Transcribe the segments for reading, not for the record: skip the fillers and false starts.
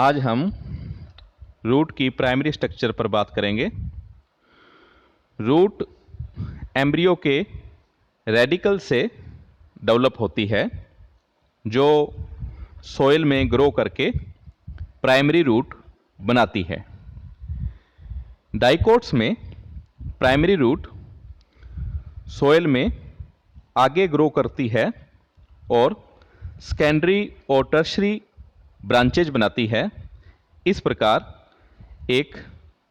आज हम रूट की प्राइमरी स्ट्रक्चर पर बात करेंगे। रूट एम्ब्रियो के रेडिकल से डेवलप होती है जो सोइल में ग्रो करके प्राइमरी रूट बनाती है। डाइकोट्स में प्राइमरी रूट सोइल में आगे ग्रो करती है और सेकेंडरी और टर्शरी ब्रांचेज बनाती है। इस प्रकार एक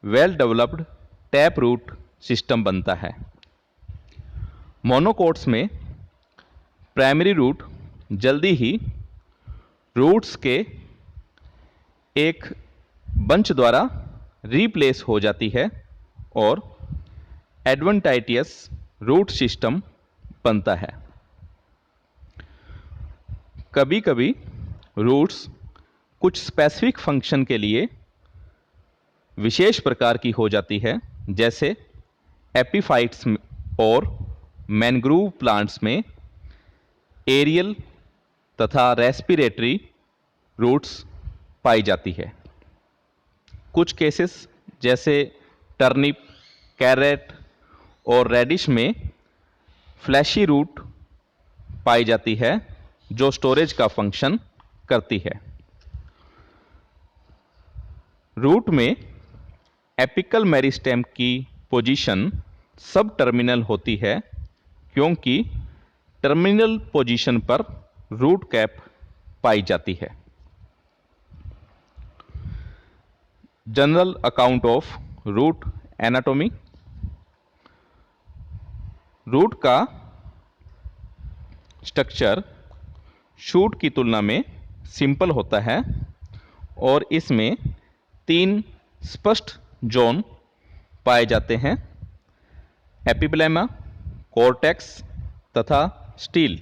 well developed tap root system बनता है। मोनोकोट्स में प्राइमरी रूट जल्दी ही रूट्स के एक बंच द्वारा रिप्लेस हो जाती है और एडवेंटाइटियस रूट सिस्टम बनता है। कभी कभी रूट्स कुछ स्पेसिफिक फंक्शन के लिए विशेष प्रकार की हो जाती है, जैसे एपिफाइट्स और मैनग्रूव प्लांट्स में एरियल तथा रेस्पिरेटरी रूट्स पाई जाती है। कुछ केसेस जैसे टर्निप, कैरेट और रेडिश में फ्लैशी रूट पाई जाती है जो स्टोरेज का फंक्शन करती है। रूट में एपिकल मेरिस्टेम की पोजीशन सब टर्मिनल होती है क्योंकि टर्मिनल पोजीशन पर रूट कैप पाई जाती है। General account of root anatomy. Root का स्ट्रक्चर शूट की तुलना में सिंपल होता है और इसमें 3 स्पष्ट जोन पाए जाते हैं: एपिब्लेमा, कॉर्टेक्स तथा स्टील।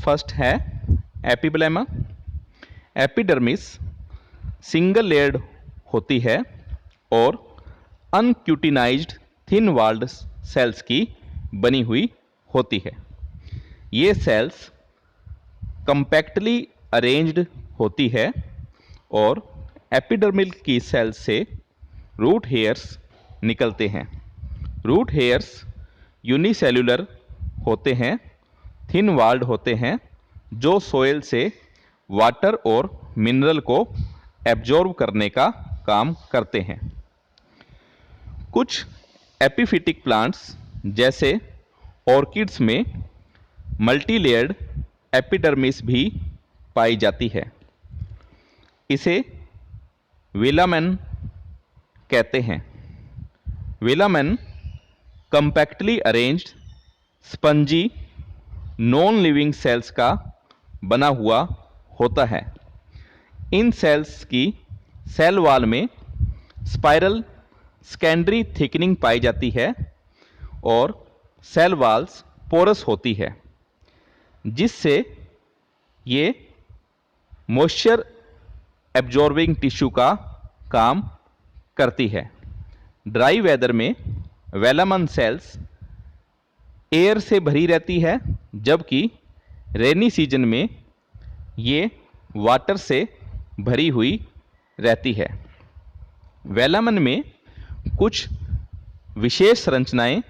फर्स्ट है एपिब्लेमा। एपिडर्मिस सिंगल लेयर्ड होती है और अनक्यूटिनाइज्ड थिन वॉल्ड सेल्स की बनी हुई होती है। ये सेल्स कंपैक्टली अरेंज्ड होती है और एपिडर्मिल की सेल्स से रूट हेयर्स निकलते हैं। रूट हेयर्स यूनिसेल्युलर होते हैं, थिन वॉल्ड होते हैं, जो सोइल से वाटर और मिनरल को एब्जॉर्ब करने का काम करते हैं। कुछ एपिफिटिक प्लांट्स जैसे ऑर्किड्स में मल्टी लेयर्ड एपिडर्मिस भी पाई जाती है। इसे वेलामेन कहते हैं। Velamen compactly arranged spongy non living cells का बना हुआ होता है। इन सेल्स की सेल वॉल में स्पाइरल सेकेंडरी थिकनिंग पाई जाती है और सेल वॉल्स पोरस होती है, जिससे ये मॉइस्चर एब्जॉर्बिंग टिश्यू का काम करती है। ड्राई वेदर में वेलामन सेल्स एयर से भरी रहती है, जबकि रेनी सीजन में ये वाटर से भरी हुई रहती है। वेलामन में कुछ विशेष संरचनाएं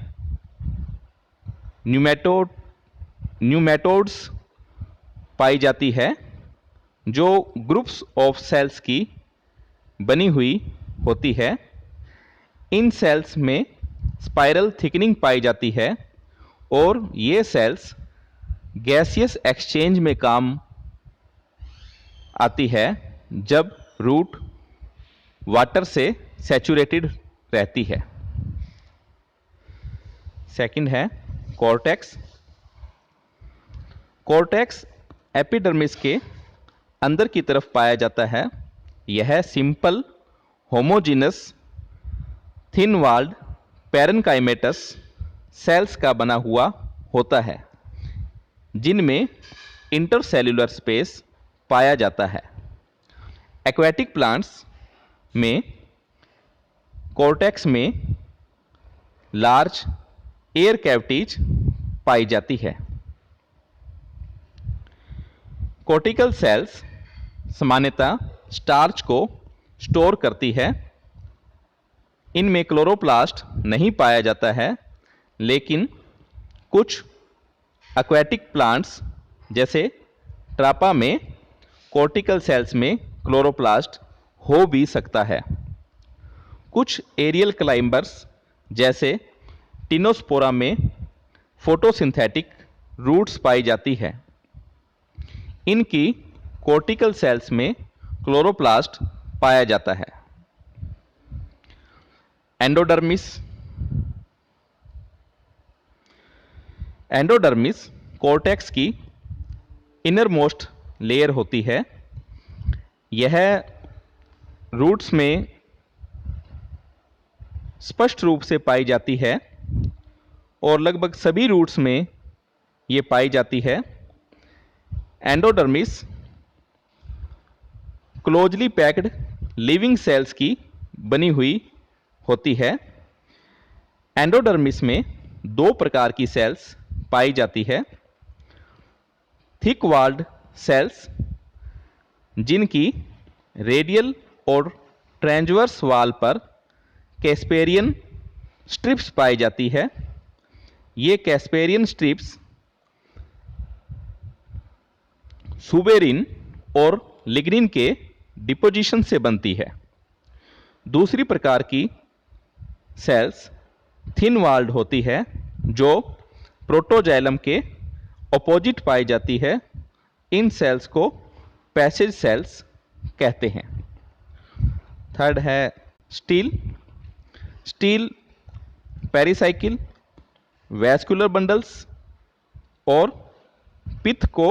न्यूमेटोड्स पाई जाती है जो ग्रुप्स ऑफ सेल्स की बनी हुई होती है। इन सेल्स में स्पाइरल थिकनिंग पाई जाती है और ये सेल्स गैसियस एक्सचेंज में काम आती है जब रूट वाटर से सैचुरेटेड रहती है। सेकंड है कॉर्टेक्स। कॉर्टेक्स एपिडर्मिस के अंदर की तरफ पाया जाता है। यह simple homogeneous thin walled parenchymatous cells का बना हुआ होता है, जिनमें इंटरसेल्युलर स्पेस पाया जाता है। एक्वेटिक प्लांट्स में कॉर्टेक्स में लार्ज एयर कैविटीज पाई जाती है। कॉर्टिकल सेल्स सामान्यतः स्टार्च को स्टोर करती है। इनमें क्लोरोप्लास्ट नहीं पाया जाता है, लेकिन कुछ एक्वेटिक प्लांट्स जैसे ट्रापा में कॉर्टिकल सेल्स में क्लोरोप्लास्ट हो भी सकता है। कुछ एरियल क्लाइंबर्स जैसे टिनोस्पोरा में फोटोसिंथेटिक रूट्स पाई जाती है। इनकी कॉर्टिकल सेल्स में क्लोरोप्लास्ट पाया जाता है। एंडोडर्मिस। एंडोडर्मिस कॉर्टेक्स की इनर मोस्ट लेयर होती है। यह रूट्स में स्पष्ट रूप से पाई जाती है और लगभग सभी रूट्स में ये पाई जाती है। Endodermis closely packed living cells की बनी हुई होती है। एंडोडर्मिस में दो प्रकार की सेल्स पाई जाती है। थिक वॉल्ड सेल्स, जिनकी रेडियल और ट्रांसवर्स वॉल पर कैस्पेरियन स्ट्रिप्स पाई जाती है। ये कैस्पेरियन स्ट्रिप्स सुबेरिन और लिग्निन के डिपोजिशन से बनती है। दूसरी प्रकार की सेल्स थिन वॉल्ड होती है, जो प्रोटोजाइलम के अपोजिट पाई जाती है। इन सेल्स को पैसेज सेल्स कहते हैं। थर्ड है steel. Steel pericycle, vascular bundles और पित्त को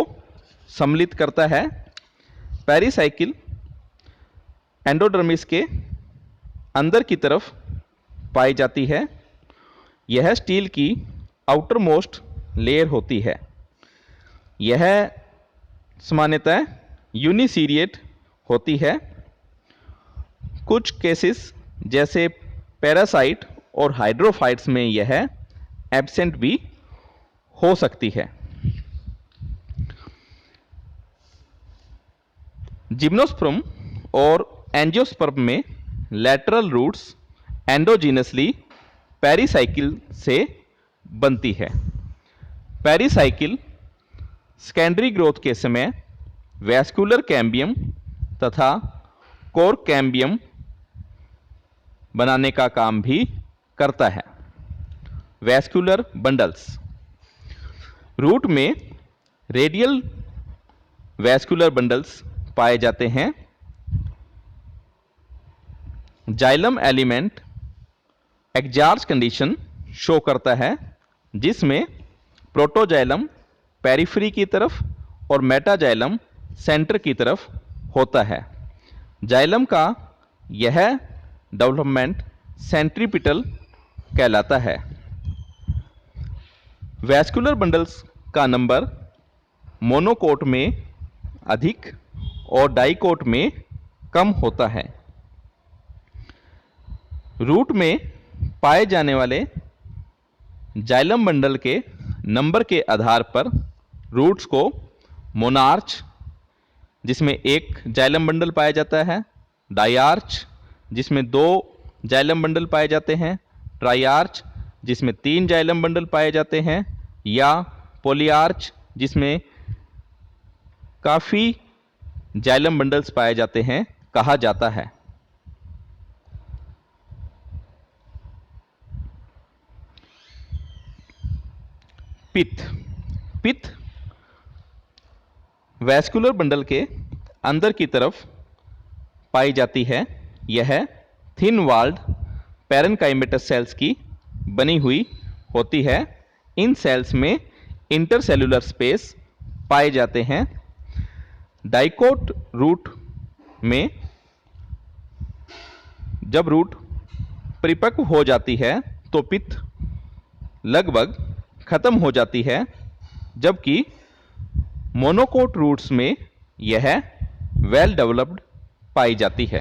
सम्मिलित करता है। पेरिसाइकिल एंडोडर्मिस के अंदर की तरफ पाई जाती है। यह स्टील की आउटर मोस्ट लेयर होती है। यह सामान्यतः यूनिसीरिएट होती है। कुछ केसेस जैसे पैरासाइट और हाइड्रोफाइट्स में यह एब्सेंट भी हो सकती है। जिम्नोस्पर्म और एंजियोस्पर्म में लैटरल रूट्स एंडोजीनसली पेरिसाइकिल से बनती है। पेरिसाइकिल सेकेंडरी ग्रोथ के समय वैस्कुलर कैम्बियम तथा कोर कैम्बियम बनाने का काम भी करता है। Vascular bundles. रूट में रेडियल वैस्कुलर बंडल्स पाए जाते हैं। जाइलम एलिमेंट एक्जार्ज कंडीशन शो करता है, जिसमें प्रोटोजाइलम पेरिफेरी की तरफ और मेटाजाइलम सेंटर की तरफ होता है। जाइलम का यह डेवलपमेंट सेंट्रीपिटल कहलाता है। वैस्कुलर बंडल्स का नंबर मोनोकोट में अधिक और डाइकोट में कम होता है। रूट में पाए जाने वाले जाइलम बंडल के नंबर के आधार पर रूट्स को मोनार्च, जिसमें एक जाइलम बंडल पाया जाता है, डाइआर्च, जिसमें 2 जाइलम बंडल पाए जाते हैं, ट्राइआर्च, जिसमें 3 जाइलम बंडल पाए जाते हैं, या पॉलीआर्च, जिसमें काफ़ी जाइलम बंडल्स पाए जाते हैं, कहा जाता है। पित्त। पित्त वैस्कुलर बंडल के अंदर की तरफ पाई जाती है। यह थिन वॉल्ड पैरेनकाइमेटस सेल्स की बनी हुई होती है। इन सेल्स में इंटरसेल्युलर स्पेस पाए जाते हैं। डाइकोट रूट में जब रूट परिपक्व हो जाती है तो पित्त लगभग खत्म हो जाती है, जबकि मोनोकोट रूट्स में यह वेल डेवलप्ड पाई जाती है।